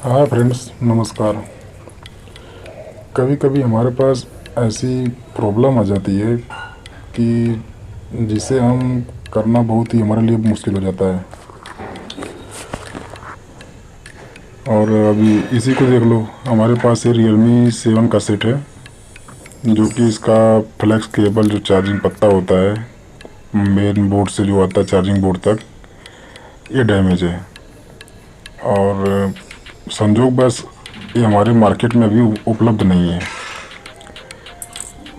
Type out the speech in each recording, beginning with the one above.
Hi friends, नमस्कार। कभी कभी हमारे पास ऐसी प्रॉब्लम आ जाती है कि जिसे हम करना बहुत ही हमारे लिए मुश्किल हो जाता है। और अभी इसी को देख लो, हमारे पास ये Realme 7 का सेट है, जो कि इसका फ्लैक्स केबल जो चार्जिंग पत्ता होता है मेन बोर्ड से जो आता है चार्जिंग बोर्ड तक, ये डैमेज है। और संजोग बस ये हमारे मार्केट में अभी उपलब्ध नहीं है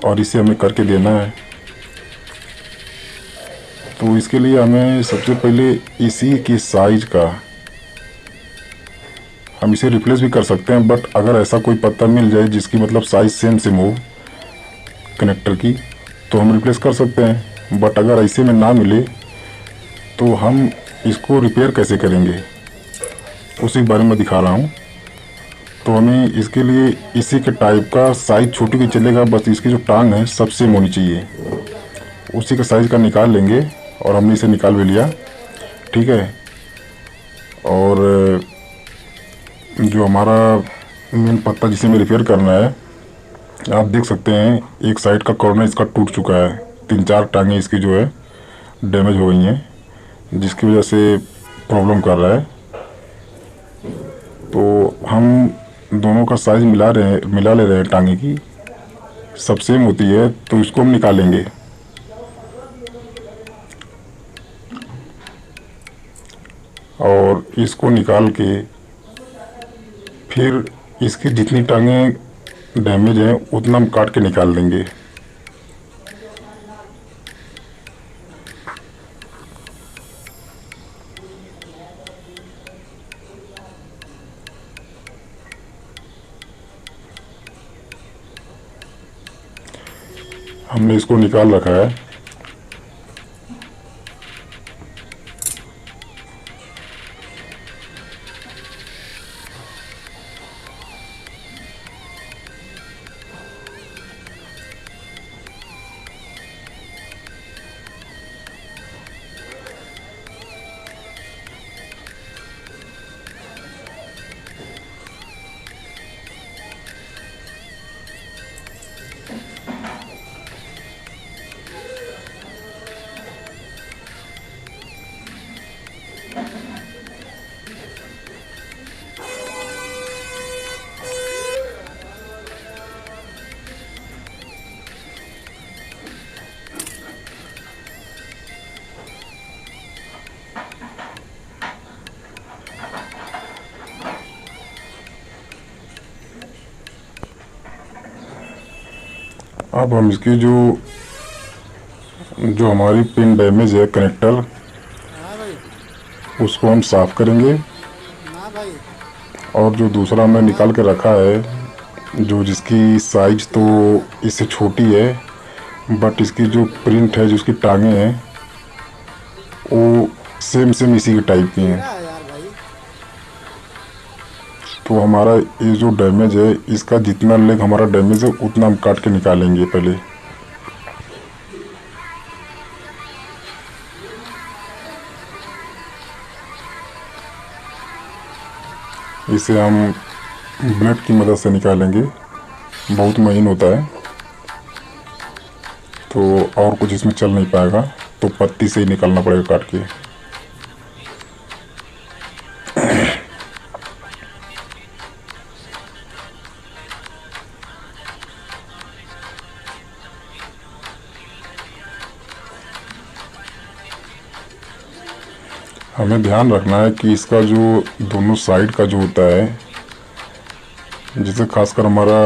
और इसे हमें करके देना है। तो इसके लिए हमें सबसे पहले इसी की साइज का, हम इसे रिप्लेस भी कर सकते हैं, बट अगर ऐसा कोई पत्ता मिल जाए जिसकी मतलब साइज सेम हो कनेक्टर की, तो हम रिप्लेस कर सकते हैं। बट अगर ऐसे में ना मिले तो हम इसको रिपेयर कैसे करेंगे, उसी के बारे में दिखा रहा हूँ। तो हमें इसके लिए इसी के टाइप का साइज छोटी भी चलेगा, बस इसकी जो टांग है सब सेम होनी चाहिए। उसी का साइज का निकाल लेंगे और हमने इसे निकाल भी लिया, ठीक है। और जो हमारा मेन पत्ता जिसे हमें रिपेयर करना है, आप देख सकते हैं एक साइड का कॉर्नर इसका टूट चुका है। 3-4 टांगें इसकी जो है डैमेज हो गई हैं, जिसकी वजह से प्रॉब्लम कर रहा है। तो हम दोनों का साइज मिला ले रहे हैं, टांगे की सब सेम होती है, तो इसको हम निकालेंगे। और इसको निकाल के फिर इसकी जितनी टांगें डैमेज हैं उतना हम काट के निकाल देंगे। हमने इसको निकाल रखा है। अब हम इसकी जो जो हमारी पिन डैमेज है कनेक्टर, हाँ भाई। उसको हम साफ करेंगे। हाँ भाई। और जो दूसरा हमने निकाल के रखा है, जो जिसकी साइज तो इससे छोटी है, बट इसकी जो प्रिंट है, जो इसकी टांगें हैं, वो सेम इसी के टाइप की हैं। क्या है यार भाई। तो हमारा ये जो डैमेज है, इसका जितना लेग हमारा डैमेज है उतना हम काट के निकालेंगे पहले। इसे हम ब्लेड की मदद से निकालेंगे, बहुत महीन होता है, तो और कुछ इसमें चल नहीं पाएगा, तो पत्ती से ही निकालना पड़ेगा काट के। हमें ध्यान रखना है कि इसका जो दोनों साइड का जो होता है, जिसे खासकर हमारा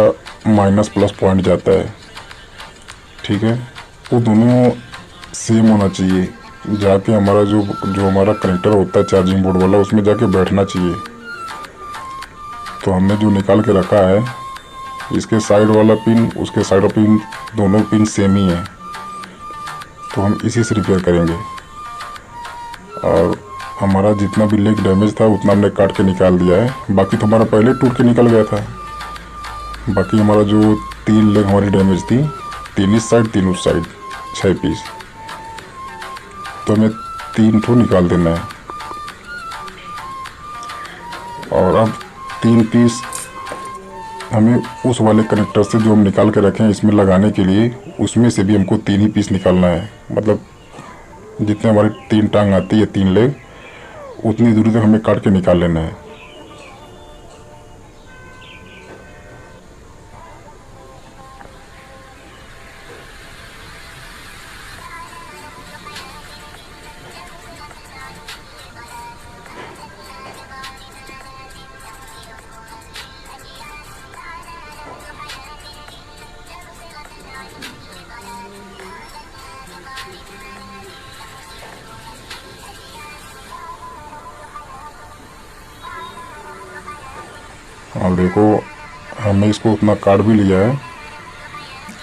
माइनस प्लस पॉइंट जाता है, ठीक है, वो दोनों सेम होना चाहिए। जाके हमारा जो जो हमारा कनेक्टर होता है चार्जिंग बोर्ड वाला, उसमें जाके बैठना चाहिए। तो हमने जो निकाल के रखा है, इसके साइड वाला पिन, उसके साइड वाला पिन, दोनों पिन सेम ही है, तो हम इसी से रिपेयर करेंगे। और हमारा जितना भी लेग डैमेज था उतना हमने काट के निकाल दिया है। बाकी तो हमारा पहले टूट के निकल गया था। बाकी हमारा जो 3 लेग हमारी डैमेज थी, 3 इस साइड 3 उस साइड, 6 पीस, तो हमें 3 ठो निकाल देना है। और अब 3 पीस हमें उस वाले कनेक्टर से जो हम निकाल के रखे हैं इसमें लगाने के लिए, उसमें से भी हमको 3 ही पीस निकालना है। मतलब जितने हमारी 3 टांग आती है, 3 लेग, उतनी दूरी तक हमें काट के निकाल लेना है। और देखो, हमने इसको उतना काट भी लिया है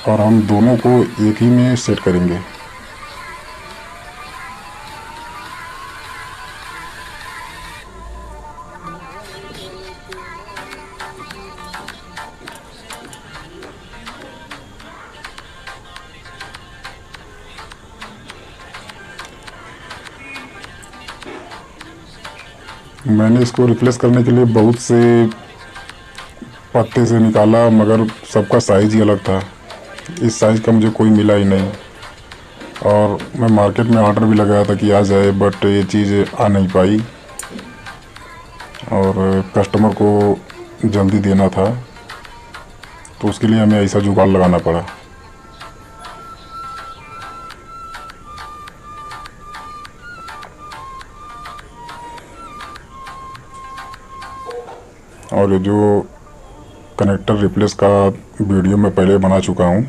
और हम दोनों को एक ही में सेट करेंगे। मैंने इसको रिप्लेस करने के लिए बहुत से पत्ते से निकाला, मगर सबका साइज़ ही अलग था। इस साइज़ का मुझे कोई मिला ही नहीं और मैं मार्केट में ऑर्डर भी लगाया था कि आ जाए, बट ये चीज़ आ नहीं पाई और कस्टमर को जल्दी देना था, तो उसके लिए हमें ऐसा जुगाड़ लगाना पड़ा। और ये जो कनेक्टर रिप्लेस का वीडियो मैं पहले बना चुका हूँ,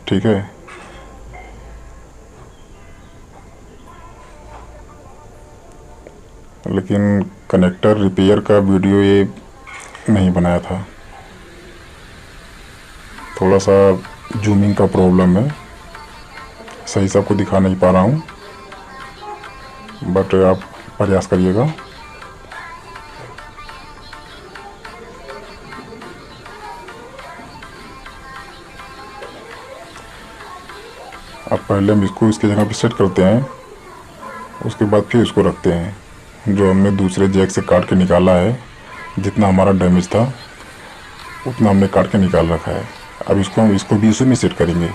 ठीक है। लेकिन कनेक्टर रिपेयर का वीडियो ये नहीं बनाया था। थोड़ा सा जूमिंग का प्रॉब्लम है, सही से आपको दिखा नहीं पा रहा हूँ, बट आप प्रयास करिएगा। अब पहले हम इसको इसकी जगह पे सेट करते हैं, उसके बाद फिर इसको रखते हैं। जो हमने दूसरे जैक से काट के निकाला है, जितना हमारा डैमेज था उतना हमने काट के निकाल रखा है। अब इसको भी उसी में सेट करेंगे।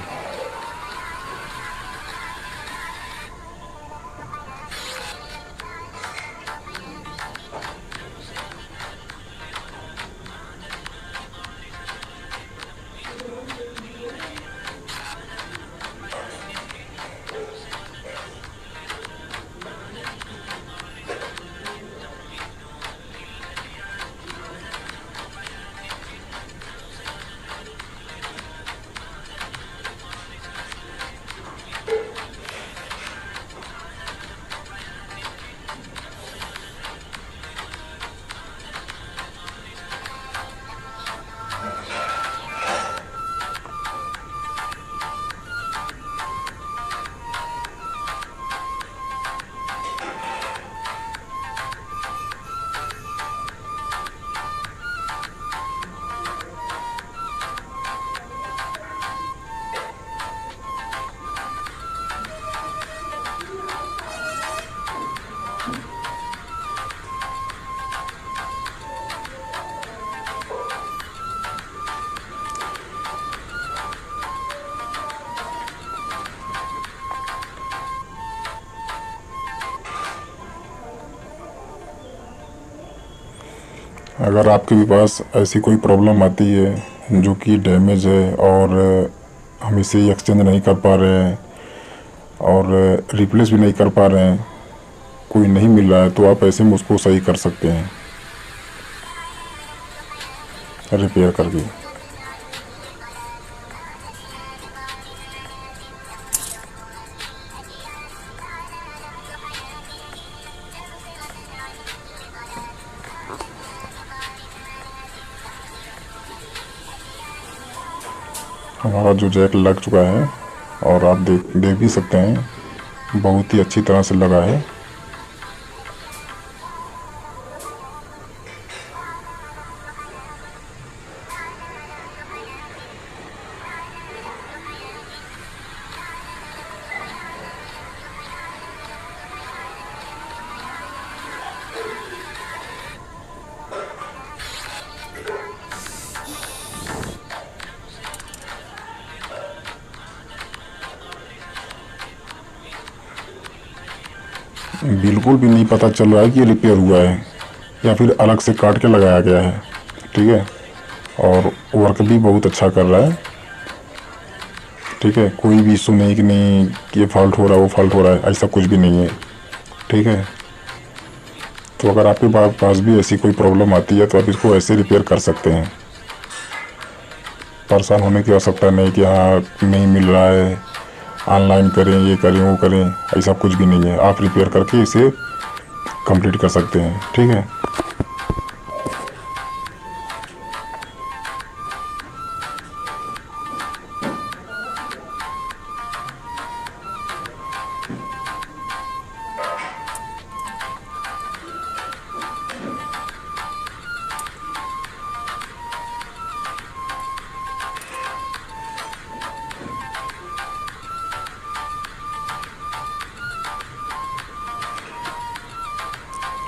अगर आपके भी पास ऐसी कोई प्रॉब्लम आती है जो कि डैमेज है और हम इसे एक्सचेंज नहीं कर पा रहे हैं और रिप्लेस भी नहीं कर पा रहे हैं, कोई नहीं मिल रहा है, तो आप ऐसे में उसको सही कर सकते हैं रिपेयर करके। हमारा जो जैक लग चुका है और आप देख भी सकते हैं, बहुत ही अच्छी तरह से लगा है। बिल्कुल भी नहीं पता चल रहा है कि ये रिपेयर हुआ है या फिर अलग से काट के लगाया गया है। ठीक है, और वर्क भी बहुत अच्छा कर रहा है। ठीक है, कोई भी इशू नहीं कि नहीं कि ये फॉल्ट हो रहा है वो फॉल्ट हो रहा है, ऐसा कुछ भी नहीं है। ठीक है, तो अगर आपके पास भी ऐसी कोई प्रॉब्लम आती है तो आप इसको ऐसे रिपेयर कर सकते हैं। परेशान होने की आवश्यकता नहीं कि हाँ नहीं मिल रहा है, ऑनलाइन करें, ये करें वो करें, ऐसा कुछ भी नहीं है। आप रिपेयर करके इसे कंप्लीट कर सकते हैं। ठीक है,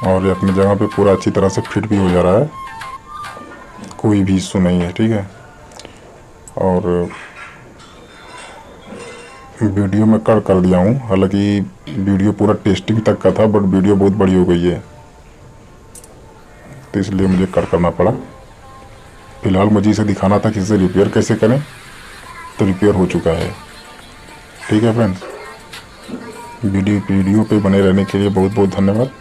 और ये अपनी जगह पे पूरा अच्छी तरह से फिट भी हो जा रहा है, कोई भी इशू नहीं है। ठीक है, और वीडियो में कट कर दिया हूँ, हालांकि वीडियो पूरा टेस्टिंग तक का था, बट वीडियो बहुत बड़ी हो गई है तो इसलिए मुझे कट करना पड़ा। फिलहाल मुझे इसे दिखाना था कि इसे रिपेयर कैसे करें, तो रिपेयर हो चुका है। ठीक है फ्रेंड्स, वीडियो पे बने रहने के लिए बहुत बहुत धन्यवाद।